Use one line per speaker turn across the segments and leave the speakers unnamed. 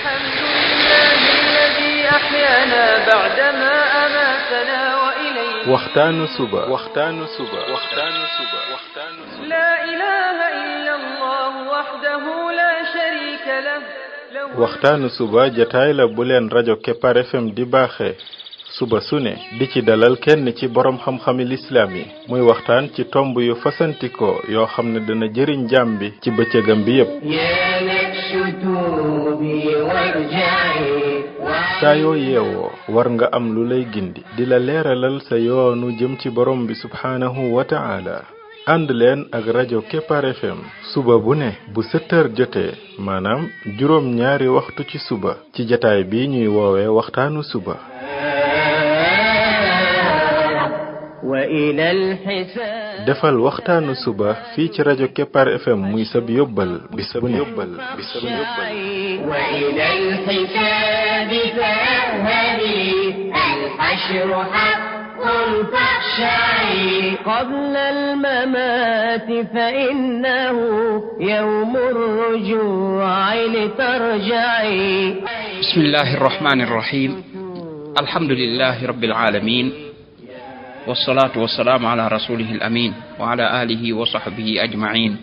الحمد لله الذي أحيانا بعدما أماتنا وإليه
waxtaanu suba
لا إله إلا الله وحده لا شريك له
waxtaanu suba jataay la bu leen rajo Kepar FM di baaxee suba su ne di ci dalal kenn ci borom xam-xami lislaam yi muy waxtaan ci tomb yu fasantikoo yoo xam ne dana jëriñ jaam bi ci bëccëgam bi yépp saa yoo yeewoo war nga am lu lay gindi di la leeralal sa yoonu jëm ci borom bi subhaanahu wa ta'ala ànd leen ak rajo Kepar FM suba bu ne bu 7h jotee maanaam juróom ñaari waxtu ci suba ci jataay bi ñuy woowee waxtaanu suba defal waxtaanu suba fii ci rajo Kepar FM muy sab yóbbal bis bu ne
قبل الممات فإنه يوم الرجوع لترجعي
بسم الله الرحمن الرحيم الحمد لله رب العالمين والصلاة والسلام على رسوله الأمين وعلى آله وصحبه أجمعين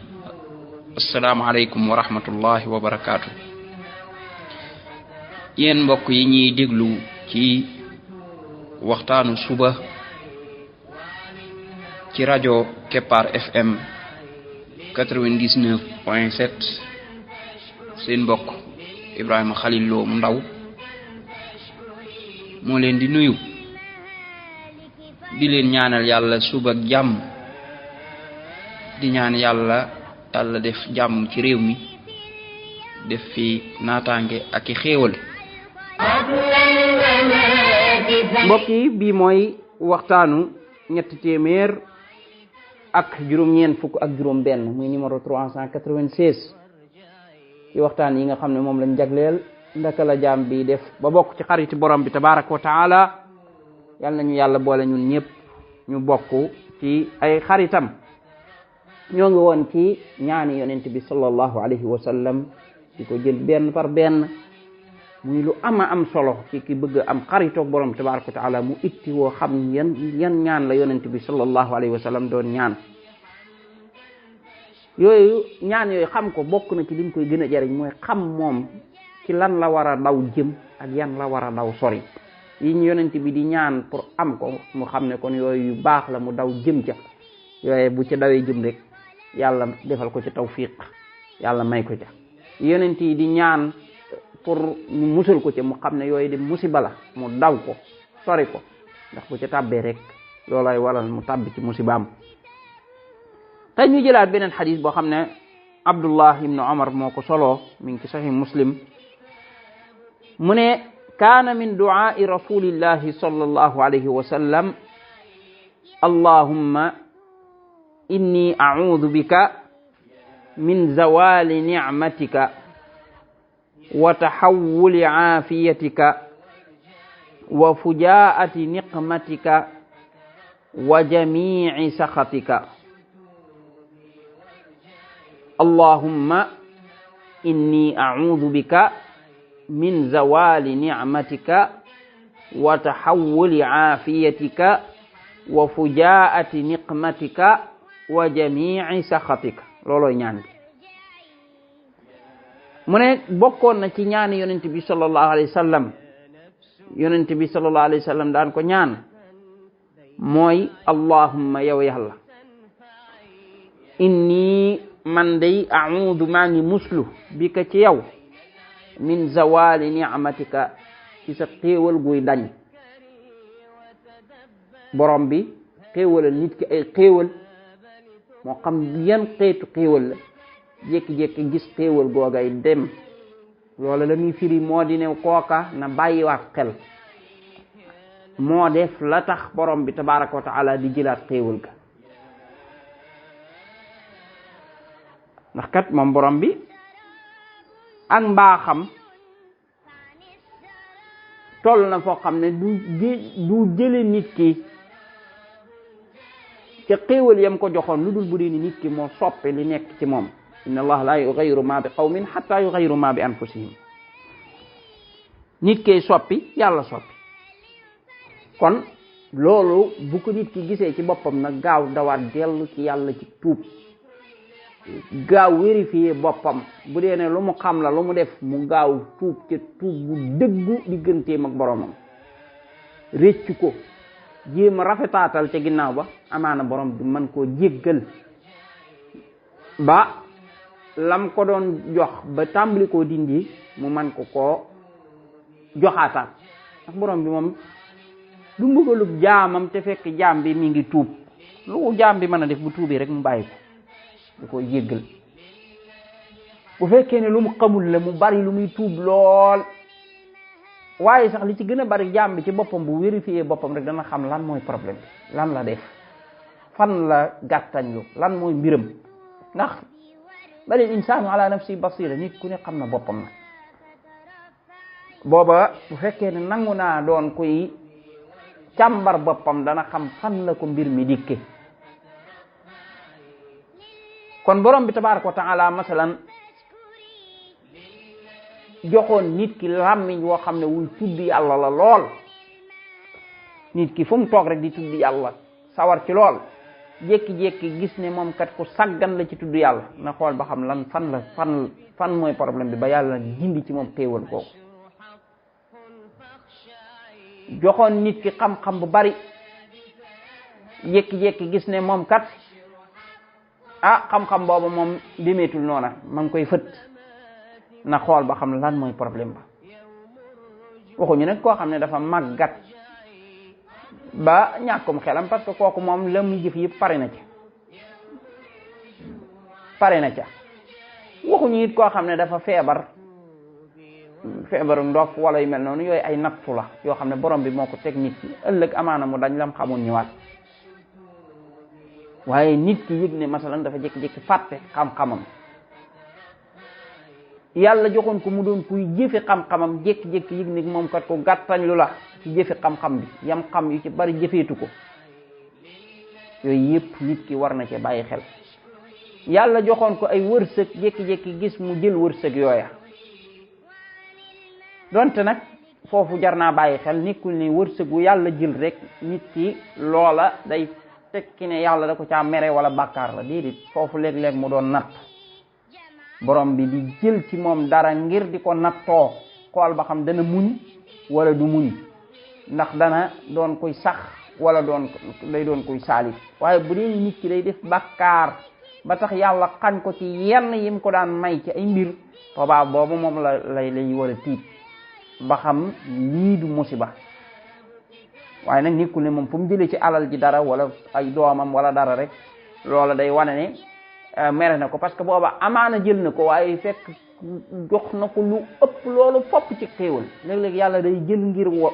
السلام عليكم ورحمة الله وبركاته yéen mbokk yi ñuy déglu ci waxtaanu suba ci rajo Kepar FM 99.7 seen mbokk Ibrahima Khalil Lo mu ndaw moo leen di nuyu di leen ñaanal yàlla suba ak jàmm di ñaan yàlla def jàmm ci réew mi def fi naataange ak i xéewal
mbokk yi bii mooy waxtaanu ñetti téeméer ak juróom-ñeent fukk ak juróom benn muy numéro 396 ci waxtaan yi nga xam ne moom lañ jagleel ndaka la jaam bi def ba bokk ci xariti borom bi tabaraka wa taala yal nañu yàlla boole ñun ñëpp ñu bokk ci ay xaritam ñoo ngi woon ci ñaani yonent bi sallallahu alayhi wa sallam di ko jël benn par benn muy lu am solo ci ki bëgg am xaritoog borom tabaraka wa taala mu itti woo xam yan ñaan la yonent bi sallallahu alayhi wa sallam doon ñaan yooyu xam ko bokk na ci lim koy gën a jariñ mooy xam moom ci lan la war a daw jëm ak yan la war a daw sori yi ñu yonent bi di ñaan pour am ko mu xam ne kon yooyu yu baax la mu daw jëm ca yooyu bu ca dawee jëm rek yàlla defal ko ci tawfiq yàlla may ko ca yonent yi di ñaan pour ñu musal ko ca mu xam ne yooyu de musiba la mu daw ko sori ko ndax bu ca tàbbee rek loolay waral mu tàbbi ci musibaam tey ñu jëlaat beneen xadis boo xam ne Abdullah ibnu Umar moo ko solo mi ngi ci sahih Muslim mu ne kaana min du'aa'i rasulillahi sallallahu alayhi wa sallam allahumma inni a'uudu bika min zawali ni'matika wa tahawwuli aafiyatika wa fujaa'ati niqmatika wa jamii'i sakhatika allahumma inni a'uudu bika min zawali ni'matika wa tahawwuli aafiyatika wa fujaa'ati niqmatika wa jamii'i sakhatika loolooy ñaan bi mu ne bokkoon na ci ñaani yonent bi sallallahu alayhi wa sallam yonent bi sallallahu alayhi wa sallam daan ko ñaan mooy allahumma yow yàlla inni man day a'uudu maa ngi muslu bika ci yow min zawali ni'matika ci sa xéewal guy dañ borom bi xéewalal nit ki ay xéewal moo xam yan xeetu xéewal la jékki-jékki gis xéewal googay dem loola la muy firi moo di ne kooka na bàyyiwaat xel moo def la tax borom bi tabaraka wa taala di jëlaat xéewal ga ndax kat moom borom bi ak mbaaxam toll na foo xam ne du jële nit ki ca xéewal yam ko joxoon lu dul bu dee ni nit ki moo soppe li nekk ci moom inna allah la yughayyiru ma bi qawmin hatta yughayyiru ma bi anfusihim nit kay soppi yàlla soppi. kon loolu bu ko nit ki gisee ci boppam nag gaaw dawaat dellu ci yàlla ci tuub, gaaw vérifier boppam bu dee ne lu mu xam la lu mu def mu gaaw tuub ca tuub bu dëggu digganteem ak boromam, réccu ko, jéem a rafetaatal ca ginnaaw ba, amaana borom bi mën koo jéggal ba lam ko doon jox ba tàmbali koo dindi mu man ko koo joxaataat. ndax borom bi moom du mbugalub jaamam te fekk jaam bi mi ngi tuub, lu jaam bi mën a def bu tuubi rek mu bàyyi ko, du ko jéggal. bu fekkee ne lu mu xamul la mu bari lu muy tuub lool, waaye sax li ci gën a bari jaam bi ci boppam bu vérifier boppam rek dana xam lan mooy problème bi, lan la def, fan la gàttañlu, lan mooy mbiram. ndax bal insaanu ala nafsi basira, nit ku ne xam na boppam na. booba bu fekkee ne nangu naa doon kuy càmbar boppam dana xam fan la ko mbir mi dikke. kon borom bi tabaaraka wa taala masalan joxoon nit ki làmmiñ woo xam ne wuy tudd yàlla la lool, nit ki fu mu toog rek di tudd yàlla, sawar ci lool, jékki-jékki gis ne moom kat ku saggan la ci tudd yàlla, na xool ba xam lan fan mooy problème bi ba yàlla jindi ci moom xéewal kooku. joxoon nit ki xam-xam bu bari, jékki-jékki gis ne moom kat xam-xam boobu moom demeetul noona, ma ngi koy fët, na xool ba xam lan mooy problème ba. waxuñu nag koo xam ne dafa màggat ba ñàkkum xelam, parce que kooku moom la muy jëf yëpp pare na ca. waxuñu it koo xam ne dafa feebaru ndof wala yu mel noonu, yooyu ay nattu la yoo xam ne borom bi moo ko teg nit ki, ëllëg amaana mu dañ lam xamoon ñëwaat. waaye nit ki yëg ne masalan dafa jékki-jékki fàtte xam-xamam, yàlla joxoon ko mu doon kuy jëfe xam-xamam, jékki-jékki yëg ne moom kat ko gàttañ lu la ci jëfe xam-xam bi, yam xam yu ci bari jëfeetu ko. yooyu yëpp nit ki war na ci bàyyi xel. yàlla joxoon ko ay wërsëg, jékki-jékki gis mu jël wërsëg yooya. donte nag foofu jar naa bàyyi xel, nekkul ne wërsëgu yàlla jël rek nit ki loola day tekki ne yàlla da ko caa mere wala bàkkaar la, déedéet. foofu léeg-léeg mu doon natt, borom bi di jël ci moom dara ngir di ko nattoo, xool ba xam dana muñ wala du muñ, ndax dana doon koy sax wala day doon koy saalit. waaye bu dee nit ki day def bàkkaar ba tax yàlla xañ ko ci yenn yim ko daan may ci ay mbir, boobaa boobu moom lay war a tiit ba xam lii du musiba. waaye nag nekkul ne moom fu mu jëlee ci alal ji dara wala ay doomam wala dara rek loola day wane ne mere na ko, parce que booba amaana jël na ko waaye fekk jox na ko lu ëpp loolu fopp ci xéewal. léeg-léeg yàlla day jël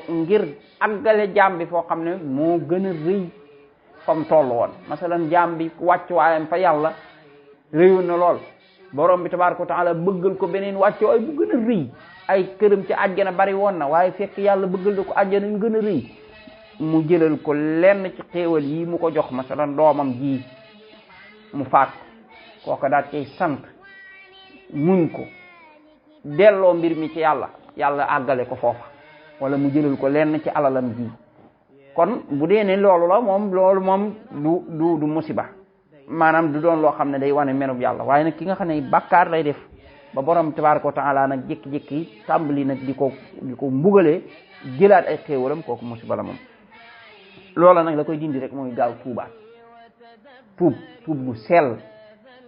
ngir àggale jaam bi foo xam ne moo gën a rëy fam toll woon. masalan jaam bi wàccuwaayam fa yàlla rëyoon na lool, borom bi tabaaraka wa taala bëggal ko beneen wàccuwaay bu gën a rëy, ay këram ci àjjana bari woon na, waaye fekk yàlla bëggal na ko àjjana yu gën a rëy, mu jëlal ko lenn ci xéewal yi mu ko jox, masalan doomam ji mu faat kooka daal cay sant, muñ ko, delloo mbir mi ci yàlla àggale ko foofa, wala mu jëlal ko lenn ci alalam ji. kon bu dee ne loolu moom du musiba, maanaam du doon loo xam ne day wane merub yàlla. waaye nag ki nga xam ne bàkkaar lay def ba borom tabaaraka wa taala nag jékki-jékki tàmbali nag di ko mbugalee, jëlaat ay xéewalam, kooku musiba la moom. loola nag la koy dindi rek mooy gaaw tuubaat, tuub gu sell.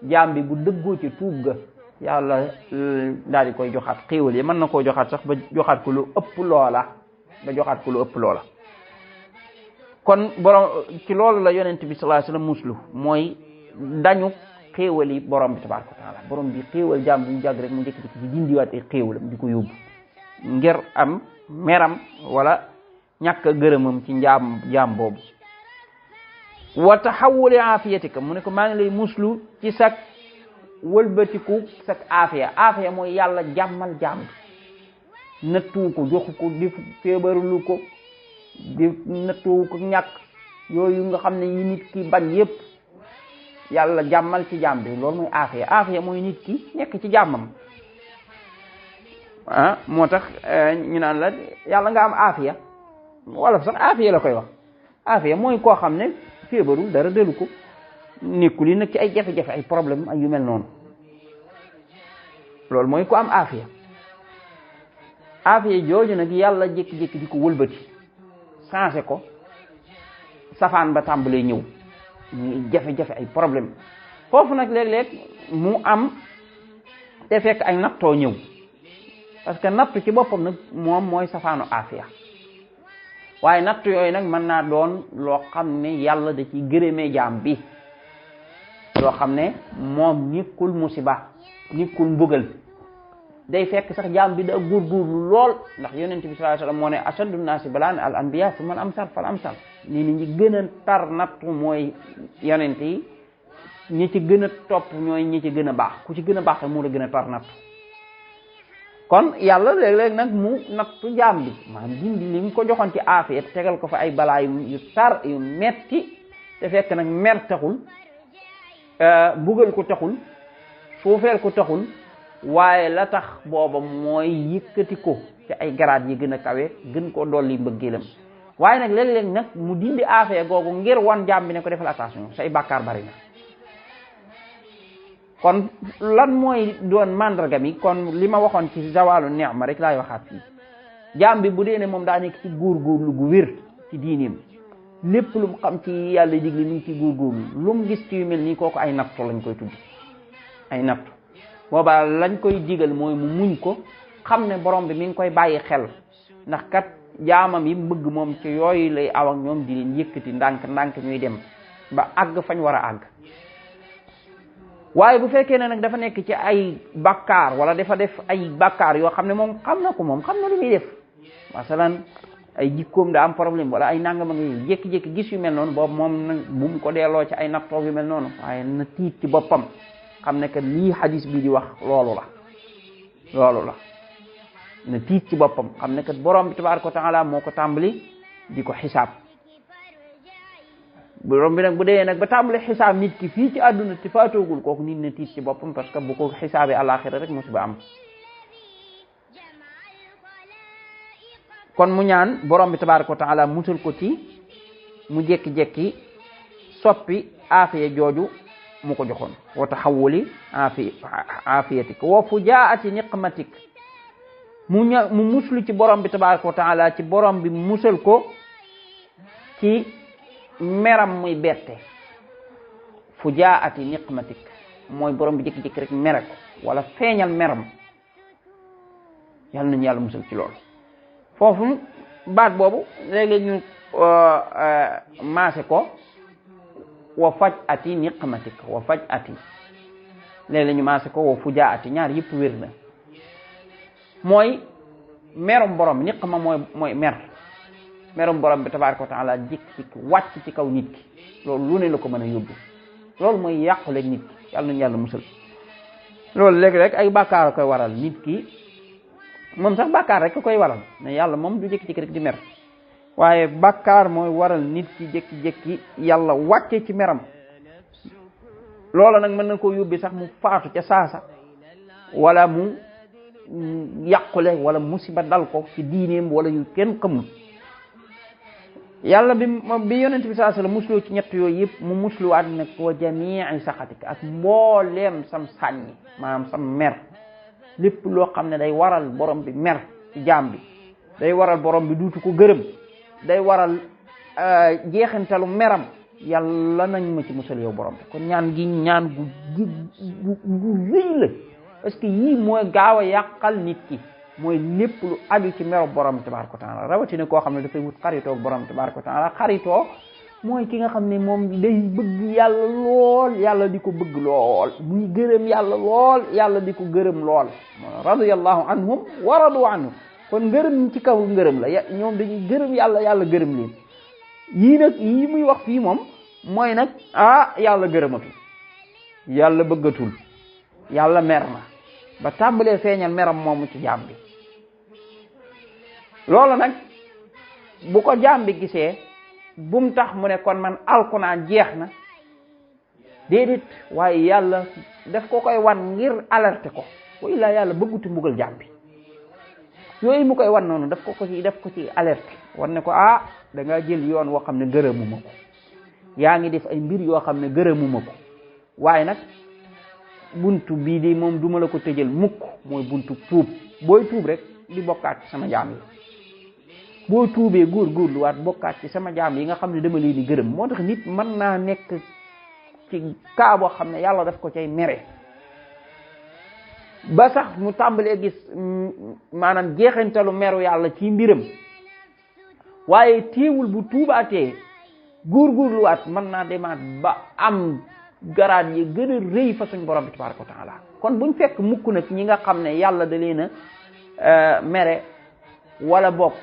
jaam bi bu dëggoo ci tuub ga, yàlla daal di koy joxaat xéewal yi, mën na koo joxaat sax ba joxaat ko lu ëpp loola. kon borom ci loolu la yonent bi sallallahu alayhi wasallam muslu, mooy dañu xéewal yi borom bi tabaaraka wa taala. borom bi xéewal jaam bu mu jàgg rek mu njëkk ci dindiwaat ay xéewalam di ko yóbbu ngir am meram wala ñàkk a gërëmam ci jaam boobu. wa taxawuli aafiyatika, mu ne ko maa ngi lay muslu ci sak wëlbatiku sak aafiya mooy yàlla jàmmal jaam bi, nattu ko, joxu ko, di feebarulu ko, di nattu ko ñàkk yooyu nga xam ne yi nit ki bañ yépp, yàlla jàmmal ci jaam bi, loolu mooy aafiya mooy nit ki nekk ci jàmmam, moo tax ñu naan la yàlla nga am aafiya wala sax aafiya la koy wax aafiya mooy koo xam ne feebarul dara delu ko nekkul yi nag ci ay jafe-jafe ay problème ay yu mel noonu loolu mooy ko am aafiya aafiya jooju nag yàlla jékki-jékki di ko wëlbati changé ko safaan ba tàmbalee ñëw ñu jafe-jafe ay problème foofu nag léeg-léeg mu am te fekk ay nattoo ñëw parce que nattu ci boppam nag moom mooy safaanu aafiya waaye nattu yooyu nag mën naa doon loo xam ne yàlla da ciy gërëmee jaam bi loo xam ne moom nekkul musiba nekkul mbugal day fekk sax jaam bi da góorgóorlu lool ndax yonent bi sallallahu alayhi wasallam moo ne ashaddu naasi balaan al anbiya summa al amsal fal amsal nii ni ñi gën a tar nattu mooy yonent yi ñi ci gën a topp ñooy ñi ci gën a baax ku ci gën a baax te moo la gën a tar nattu kon yàlla léeg-léeg nag mu nattu jaam bi maanaam dindi li mu ko joxoon ci aafiya tegal ko fa ay balaa yu tar yu metti te fekk nag mer taxul bugal ko taxul suufeel ko taxul waaye la tax booba mooy yëkkati ko ci ay garaat yi gën a kawe gën koo dolli mbëggeelam waaye nag léeg-léeg nag mu dindi aafiya googu ngir wan jaam bi ne ko defal attention say bàkkaar bari na kon lan mooy doon mandarga mi kon li ma waxoon ci zawalu ni'ma rek laay waxaat fii jaam bi bu dee ne moom daa nekk ci góorgóorlu gu wér ci diineem lépp lu mu xam ci yàlla digle mi ngi ci góorgóorlu lu mu gis ci yu mel nii kooku ay nattu lañ koy tudd ay nattu boobaa lañ koy digal mooy mu muñ ko xam ne borom bi mi ngi koy bàyyi xel ndax kat jaamam yi bëgg moom ci yooyu lay aw ak ñoom di leen yëkkati ndànk ndànk ñuy dem ba àgg fañ war a àgg waaye bu fekkee ne nag dafa nekk ci ay bakkaar wala dafa def ay bakkaar yoo xam ne moom xam na ko moom xam na lu muy def masalan ay jikkoom da am problème wala ay nangama ngi jékki-jékki gis yu mel noonu boobu moom nag bu mu ko delloo ci ay nattoog yu mel noonu waaye na tiit ci boppam xam ne que lii hadis bi di wax loolu la na tiit ci boppam xam ne que borom bi tabaaraka wa taala moo ko tàmbali di ko xisaab borom bi nag bu dee nag ba tàmbali xisaab nit ki fii ci àdduna te faatoogul kooku nit na tiit ci boppam parce que bu ko xisaabee àllaaxira rek musiba am kon mu ñaan borom bi tabaaraka wa taala musal ko ci mu jekki-jekki soppi aafiya jooju mu ko joxoon wa taxawuli aafiyatik wa fujaati niqmatik mu muslu ci borom bi tabaaraka wa taala ci borom bi musal ko ci meram muy bette fujaati niqmatik mooy borom bi jekki-jekki rek mere ko wala feeñal meram yàlla nañu yàlla musal ci loolu foofu baat boobu léeg-léeg ñu maase ko wa faj ati niqmatik wa faj ati léeg-léeg ñu maase ko wa fujaa ati ñaar yëpp wér na mooy merum borom bi niqma mooy merum borom bi tabaaraka wa taala jékki-jékki wàcc ci kaw nit ki loolu lu ne la ko mën a yóbbu loolu mooy yàqule nit ki yàlla nañu yàlla musal loolu léeg-léeg ay bàkkaar a koy waral nit ki moom sax bàkkaar rek koy waral mais yàlla moom du jékki-jékki rek di mer waaye bàkkaar mooy waral nit ki jékki-jékki yàlla wàcce ci meram loola nag mën na koo yóbbi sax mu faatu ca saasa wala mu yàqule wala musiba dal ko ci diineem wala yu kenn xamul yàlla bi yonent bi sallallahu alayhi wasallam musloo ci ñett yooyu yëpp mu musluwaat nag wa jamii saxatik ak mbooleem sam sànni maanaam sam mer lépp loo xam ne day waral borom bi mer ci jaam bi day waral borom bi duutu ko gërëm day waral jeexintalu meram yàlla nañ ma ci musal yow borom bi kon ñaan gi ñaan gu rëy la parce que yii mooy gaaw a yàqal nit ki mooy lépp lu aju ci mero borom tabaaraka wa taala rawatina koo xam ne dafay wut xaritoo borom tabaaraka wa taala xaritoo mooy ki nga xam ne moom day bëgg yàlla lool yàlla di ko bëgg lool muy gërëm yàlla lool yàlla di ko gërëm lool radiyallahu anhum wa radu anhu kon ngërëm ci kaw ngërëm la ñoom dañuy gërëm yàlla yàlla gërëm leen yii nag yii muy wax fii moom mooy nag yàlla gërëmatul yàlla bëggatul yàlla mer na ba tàmbalee feeñal meram moomu ci jaam bi loolu nag bu ko jaam bi gisee bum tax mu ne kon man alkunaa jeex na déedéet waaye yàlla daf ko koy wan ngir alerter ko wa illaa yàlla bëggutu mbugal jaam bi yooyu mu koy wan noonu daf ko ci alerte war ne ko da ngaa jël yoon woo xam ne gërëmuma ko yaa ngi def ay mbir yoo xam ne gërëmuma ko waaye nag buntu bii di moom duma la ko tëjal mukk mooy buntu tuub booy tuub rek di bokkaat ci sama jaam yi boo tuubee góorgóorlu waat bokkaat ci sama jaam yi nga xam ne dama leen di gërëm moo tax nit mën naa nekk ci kaa boo xam ne yàlla daf ko cay mere ba sax mu tàmbalee gis maanaam jeexantalu meru yàlla ci mbiram waaye téewul bu tuubaatee góorgóorluwaat mën naa demaat ba am garaat yi gën a rëy fa suñ borom bi tabaraka wa taala kon buñ fekk mukk nag ñi nga xam ne yàlla da leen a mere wala bokk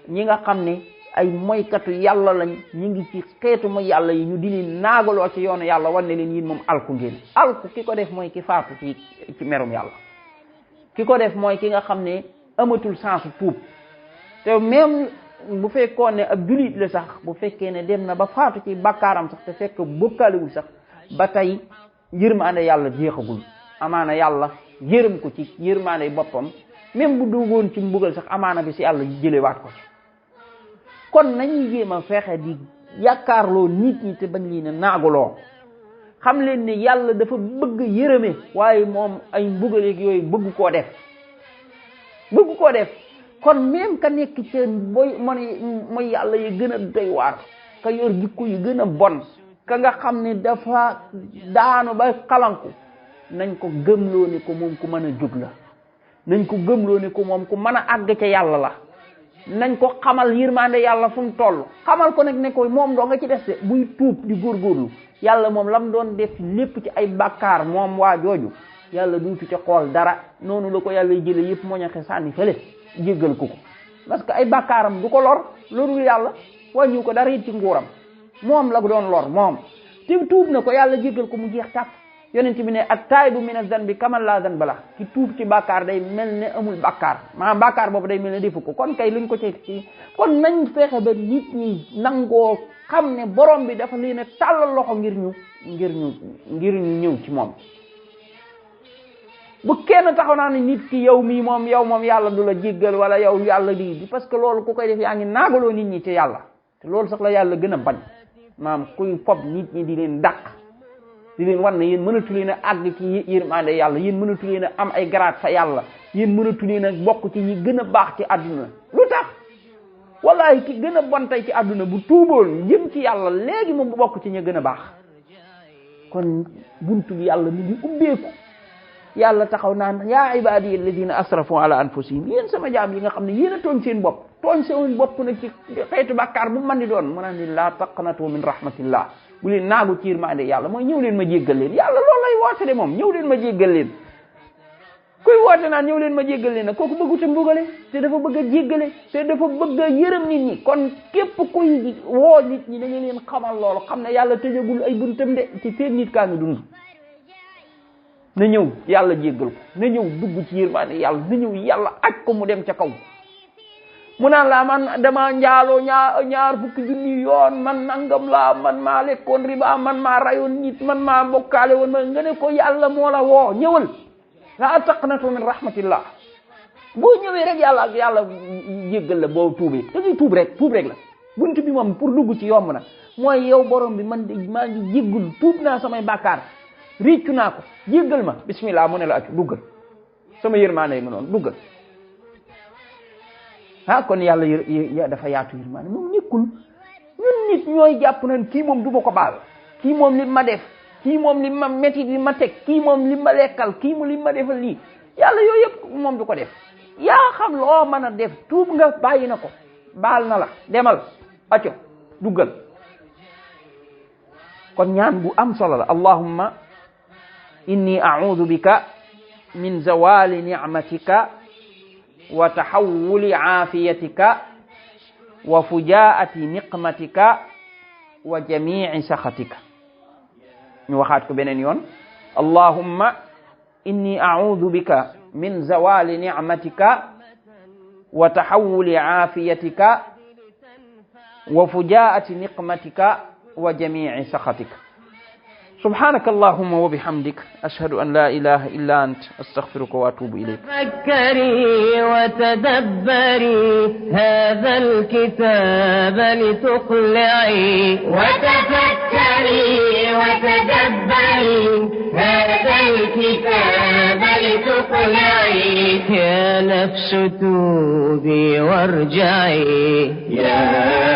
ñi nga xam ne ay moykatu yàlla lañ ñi ngi ci xeetu mooy yàlla yi ñu di leen naagaloo ci yoonu yàlla wan ne leen yéen moom alku ngeen alku ki ko def mooy ki faatu ci merum yàlla ki ko def mooy ki nga xam ne amatul sensu tuub te même bu fekkoon ne ab julit la sax bu fekkee ne dem na ba faatu ci bakkaaram sax te fekk bokkaalewul sax ba tey yërmaande yàlla jeexagul amaana yàlla yërëm ko ci yërmaande boppam même bu duggoon ci mbugal sax amaana bi si yàlla jëlewaat ko ci kon nañuy jéem a fexe di yaakaarloo nit ñi te bañ leen a naaguloo xam leen ne yàlla dafa bëgg yërëme waaye moom ay mbugaleeg yooyu bëgg koo def kon même ka nekk ci mooy yàlla yi gën a doy waar ka yor jikko yu gën a bon ka nga xam ne dafa daanu ba xalanku nañ ko gëmloo ni ko moom ku mën a jóg la nañ ko gëmloo ni ko moom ku mën a àgg ca yàlla la nañ ko xamal yërmande yàlla fu mu toll xamal ko nag ne ko moom doo nga ci des de buy tuub di góorgóorlu yàlla moom lam doon def lépp ci ay bàkkaar moom waa jooju yàlla duutu ca xool dara noonu la ko yàlla jële yëpp moñaxe sànni fële jéggal ko parce que ay bàkkaaram du ko lor lorul yàlla wàññu ko dara it ci nguuram moom la doon lor moom te tuub na ko yàlla jéggal ko mu jeex tàkk yonent bi ne at-taa'ibu mina zanbi kaman laa zanba lahu ki tuub ci bàkkaar day mel ne amul bàkkaar maanaam bàkkaar boobu day mel ne defu ko kon kay luñ ko ci kon nañ fexe ba nit ñi nangoo xam ne borom bi dafa leen a tàllal loxo ngir ñu ñëw ci moom bu kenn taxaw naa ne nit ki yow moom yàlla du la jéggal wala yow yàlla di parce que loolu ku koy def yaa ngi naagaloo nit ñi ci yàlla te loolu sax la yàlla gën a bañ maanaam kuy fob nit ñi di leen dàq di leen wan ne yéen mënatu leen a àgg ci yërmande yàlla yéen mënatu leen a am ay garaat fa yàlla yéen mënatu leen a bokk ci ñi gën a baax ci àdduna lu tax wallahi ki gën a bon tey ci àdduna bu tuuboon jëm ci yàlla léegi moom bu bokk ci ñi gën a baax kon buntu bi yàlla mi ngi ubbeeku yàlla taxaw naan yaa ibadi alladina asrafu ala anfusihim yéen sama jaam yi nga xam ne yéen a tooñ seen bopp nag ci xeetu bàkkaar bu man di doon mu naan ni laa taqnatu min rahmatillah bu leen naagu ci yërmande yàlla mooy ñëw leen ma jéggal leen yàlla loolu lay woote de moom ñëw leen ma jéggal leen kuy woote naan ñëw leen ma jéggal leen nag kooku bëggu te mbugale te dafa bëgg a jéggale te dafa bëgg a yërëm nit ñi kon képp kuy woo nit ñi dañu leen xamal loolu xam ne yàlla tëjagul ay buntam de ci seen nit kaa ngi dund na ñëw yàlla jéggal ko na ñëw dugg ci yërmande yàlla na ñëw yàlla aj ko mu dem ca kaw mu naan laa man dama njaaloo ñaar fukki junni yoon man nangam laa man maa lekkoon riba man maa rayoon nit man maa bokkaale woon ma nga ne ko yàlla moo la woo ñëwal laa taqnatu min rahmatillah boo ñëwee rek yàlla jéggal la boo tuubee da ngay tuub rek la bunt bi moom pour dugg ci yomb na mooy yow borom bi man maa ngi jéggul tuub naa samay bàkkaar réccu naa ko jéggal ma bismillah mu ne la accu duggal sama yërmaande nga noonu duggal kon yàlla dafa yaatu yërmaande moom nekkul ñun nit ñooy jàpp nañ kii moom du ma ko baal kii moom li ma def kii moom li ma métti li ma teg kii moom li ma lekkal kii moom li ma defal lii yàlla yooyu yëpp moom du ko def yaa xam loo mën a def tuub nga bàyyi na ko baal na la demal acco duggal kon ñaan bu am solo la allahumma inni a'udhu bika min zawali ni'matika wa tahawuli aafiyatika wa fujaati niqmatika wa jami'i sakhatika ñu waxaat ko beneen yoon allahumma inni a'udhu bika min zawali ni'matika wa tahawuli aafiyatika wa fujaati niqmatika wa jami'i sakhatika سبحانك اللهم وبحمدك أشهد أن لا إله إلا أنت أستغفرك وأتوب إليك.
تفكري وتدبري هذا الكتاب لتقلعي وتفكري وتدبري هذا الكتاب لتقلعي يا نفس توبي وارجعي يا